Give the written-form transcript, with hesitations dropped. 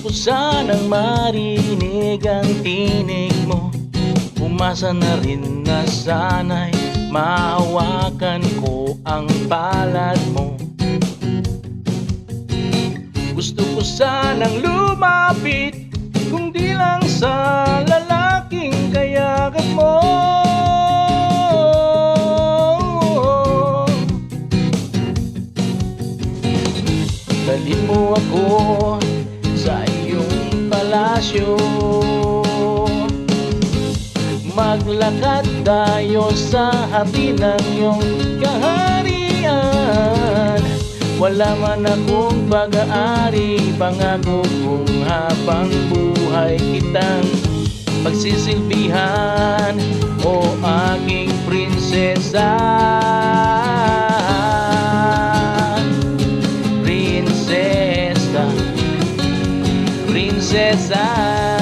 ko sanang marinig ang tinig mo. Umasa na rin na sana'y mahawakan ko ang palad mo. Gusto ko sanang lumapit, kung di lang sa lalaking kayakap mo. Dalhin mo ako sa iyong palasyo, maglakad tayo sa hati ng iyong kaharian. Wala man akong pag-aari, pangako kong habang buhay kitang pagsisilbihan, o aking prinsesa. Prinsesa, prinsesa.